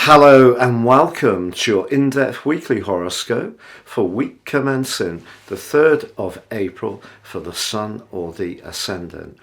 Hello and welcome to your in-depth weekly horoscope for week commencing the 3rd of April for the Sun or the Ascendant.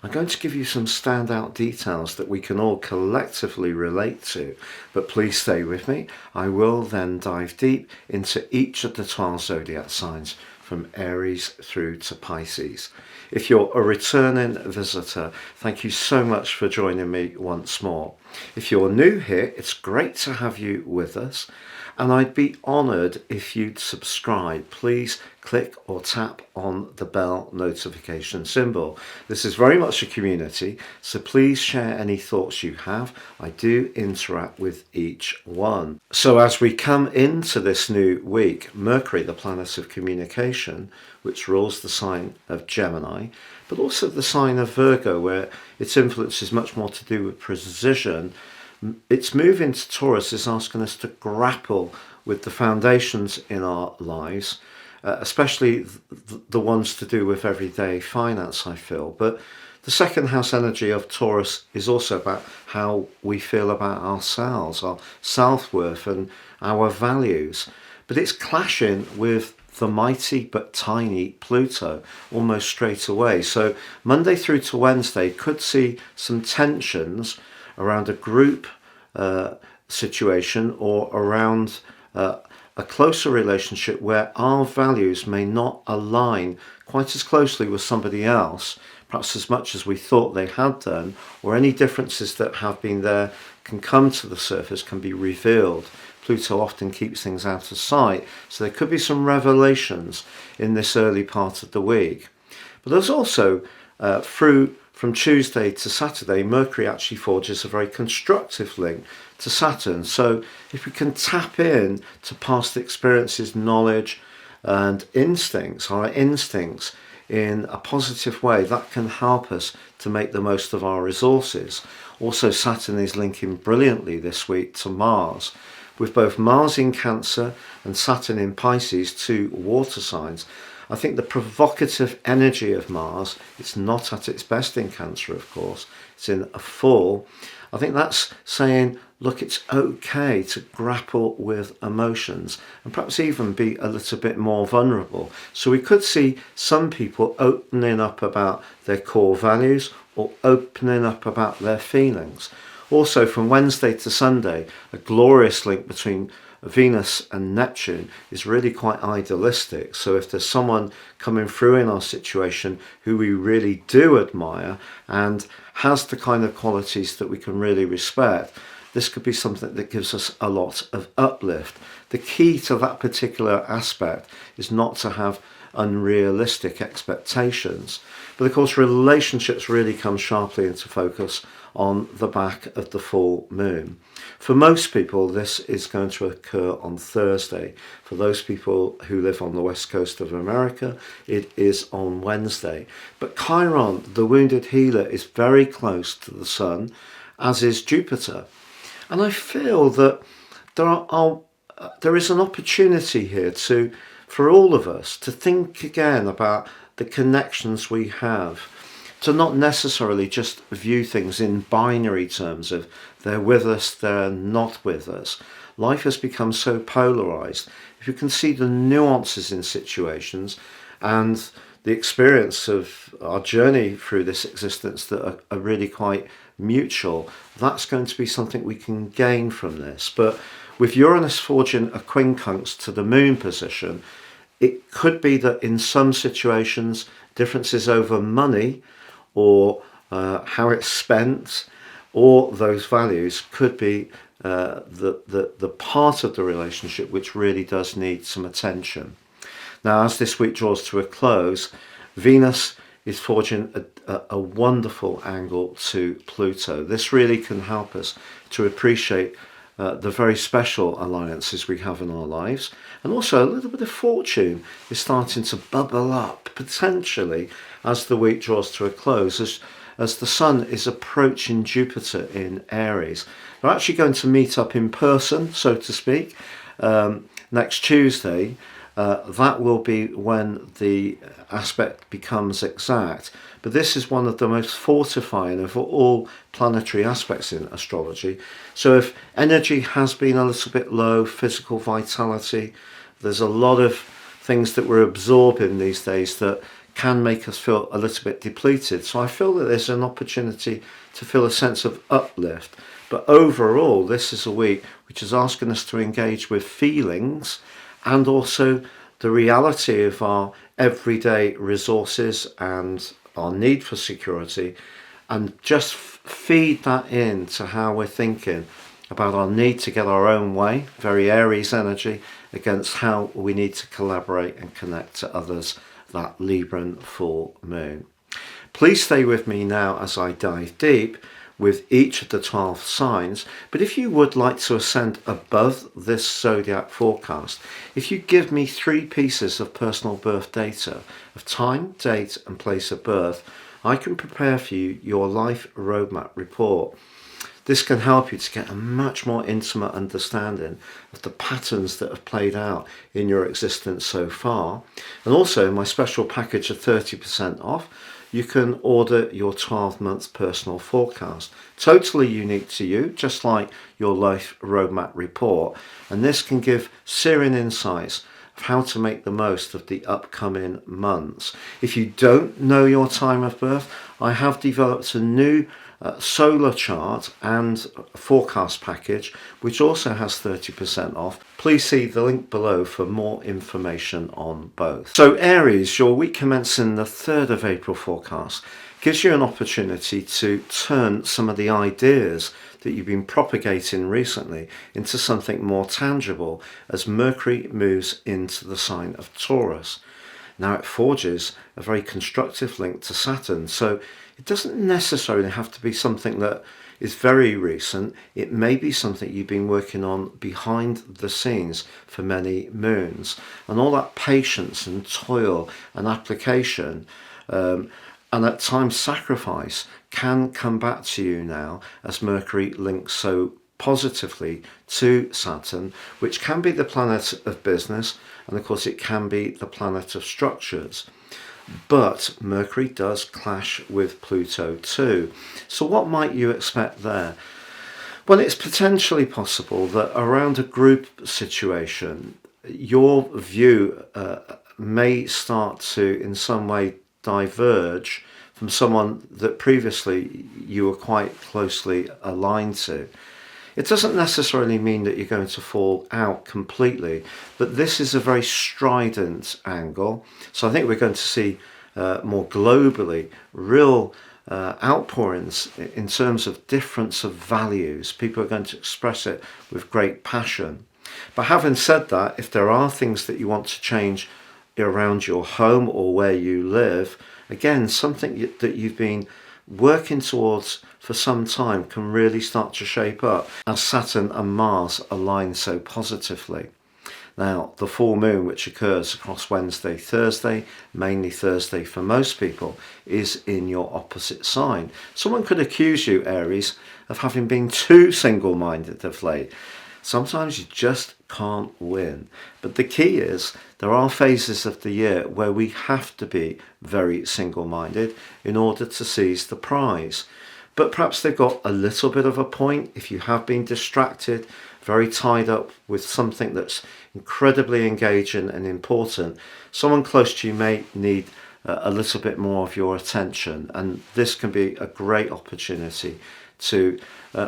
I'm going to give you some standout details that we can all collectively relate to, but please stay with me. I will then dive deep into each of the 12 zodiac signs from Aries through to Pisces. If you're a returning visitor, thank you so much for joining me once more. If you're new here, it's great to have you with us, and I'd be honoured if you'd subscribe. Please click or tap on the bell notification symbol. This is very much a community, so please share any thoughts you have. I do interact with each one. So as we come into this new week, Mercury, the planet of communication, which rules the sign of Gemini, but also the sign of Virgo, where its influence is much more to do with precision. Its move into Taurus is asking us to grapple with the foundations in our lives, especially the ones to do with everyday finance, I feel. But the second house energy of Taurus is also about how we feel about ourselves, our self-worth and our values. But it's clashing with the mighty but tiny Pluto almost straight away. So Monday through to Wednesday could see some tensions around a group situation or around a closer relationship where our values may not align quite as closely with somebody else, perhaps as much as we thought they had done, or any differences that have been there can come to the surface, can be revealed. Pluto often keeps things out of sight, so there could be some revelations in this early part of the week. But there's also, from Tuesday to Saturday, Mercury actually forges a very constructive link to Saturn. So if we can tap in to past experiences, knowledge and instincts, our instincts, in a positive way, that can help us to make the most of our resources. Also, Saturn is linking brilliantly this week to Mars, with both Mars in Cancer and Saturn in Pisces, two water signs. I think the provocative energy of Mars, it's not at its best in Cancer, of course, it's in a full. I think that's saying, look, it's okay to grapple with emotions and perhaps even be a little bit more vulnerable. So we could see some people opening up about their core values or opening up about their feelings. Also, from Wednesday to Sunday, a glorious link between Venus and Neptune is really quite idealistic. So if there's someone coming through in our situation who we really do admire and has the kind of qualities that we can really respect, this could be something that gives us a lot of uplift. The key to that particular aspect is not to have unrealistic expectations. But of course, relationships really come sharply into focus on the back of the full moon. For most people, this is going to occur on Thursday. For those people who live on the west coast of America, it is on Wednesday. But Chiron, the wounded healer, is very close to the sun, as is Jupiter. And I feel that there is an opportunity here for all of us to think again about the connections we have, to not necessarily just view things in binary terms of they're with us, they're not with us. Life has become so polarized. If you can see the nuances in situations and the experience of our journey through this existence that are really quite mutual, that's going to be something we can gain from this. But with Uranus forging a quincunx to the moon position, it could be that in some situations, differences over money or how it's spent or those values could be the part of the relationship which really does need some attention. Now, as this week draws to a close, Venus is forging a wonderful angle to Pluto. This really can help us to appreciate the very special alliances we have in our lives. And also a little bit of fortune is starting to bubble up, potentially, as the week draws to a close, as the Sun is approaching Jupiter in Aries. They're actually going to meet up in person, so to speak, next Tuesday. that will be when the aspect becomes exact. But this is one of the most fortifying of all planetary aspects in astrology. So if energy has been a little bit low, physical vitality, there's a lot of things that we're absorbing these days that can make us feel a little bit depleted. So I feel that there's an opportunity to feel a sense of uplift. But overall, this is a week which is asking us to engage with feelings and also the reality of our everyday resources and our need for security, and just feed that into how we're thinking about our need to get our own way, very Aries energy, against how we need to collaborate and connect to others, that Libran full moon. Please stay with me now as I dive deep with each of the 12 signs. But if you would like to ascend above this zodiac forecast, if you give me 3 pieces of personal birth data of time, date and place of birth, I can prepare for you your life roadmap report. This can help you to get a much more intimate understanding of the patterns that have played out in your existence so far. And also my special package of 30% off, you can order your 12-month personal forecast. Totally unique to you, just like your life roadmap report. And this can give searing insights of how to make the most of the upcoming months. If you don't know your time of birth, I have developed a new solar chart and forecast package which also has 30% off. Please see the link below for more information on both. So Aries, your week commencing the 3rd of April forecast gives you an opportunity to turn some of the ideas that you've been propagating recently into something more tangible as Mercury moves into the sign of Taurus. Now it forges a very constructive link to Saturn, so it doesn't necessarily have to be something that is very recent. It may be something you've been working on behind the scenes for many moons. And all that patience and toil and application and at times sacrifice can come back to you now as Mercury links so positively to Saturn, which can be the planet of business, and of course it can be the planet of structures. But Mercury does clash with Pluto too. So what might you expect there? Well, it's potentially possible that around a group situation, your view may start to in some way diverge from someone that previously you were quite closely aligned to. It doesn't necessarily mean that you're going to fall out completely, but this is a very strident angle. So I think we're going to see more globally real outpourings in terms of difference of values. People are going to express it with great passion. But having said that, if there are things that you want to change around your home or where you live, again, something that you've been working towards for some time can really start to shape up as Saturn and Mars align so positively. Now, the full moon, which occurs across Wednesday, Thursday, mainly Thursday for most people, is in your opposite sign. Someone could accuse you, Aries, of having been too single-minded of late. Sometimes you just can't win. But the key is there are phases of the year where we have to be very single-minded in order to seize the prize. But perhaps they've got a little bit of a point if you have been distracted, very tied up with something that's incredibly engaging and important. Someone close to you may need a little bit more of your attention, and this can be a great opportunity to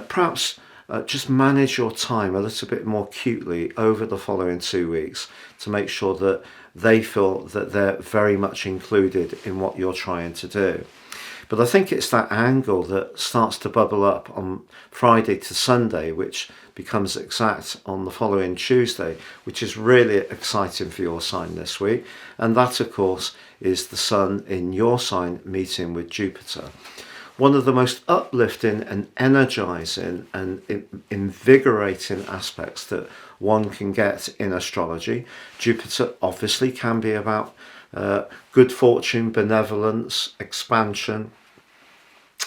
perhaps just manage your time a little bit more acutely over the following 2 weeks to make sure that they feel that they're very much included in what you're trying to do. But I think it's that angle that starts to bubble up on Friday to Sunday, which becomes exact on the following Tuesday, which is really exciting for your sign this week. And that, of course, is the Sun in your sign meeting with Jupiter. One of the most uplifting and energizing and invigorating aspects that one can get in astrology. Jupiter obviously can be about good fortune, benevolence, expansion.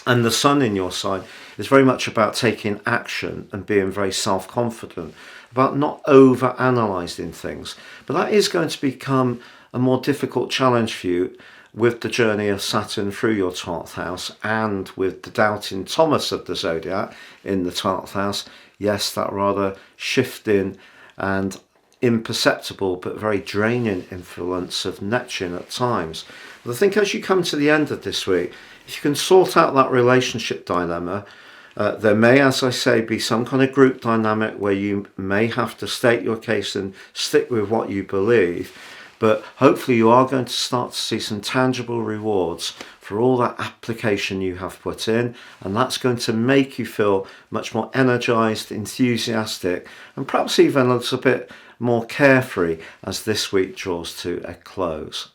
And the Sun in your sign is very much about taking action and being very self-confident. about not over analysing things. But that is going to become a more difficult challenge for you with the journey of Saturn through your 12th house, and with the doubting Thomas of the zodiac in the 12th house. Yes, that rather shifting and imperceptible but very draining influence of Neptune at times. But I think as you come to the end of this week, if you can sort out that relationship dilemma, there may, as I say, be some kind of group dynamic where you may have to state your case and stick with what you believe. But hopefully you are going to start to see some tangible rewards for all that application you have put in, and that's going to make you feel much more energized, enthusiastic, and perhaps even a little bit more carefree as this week draws to a close.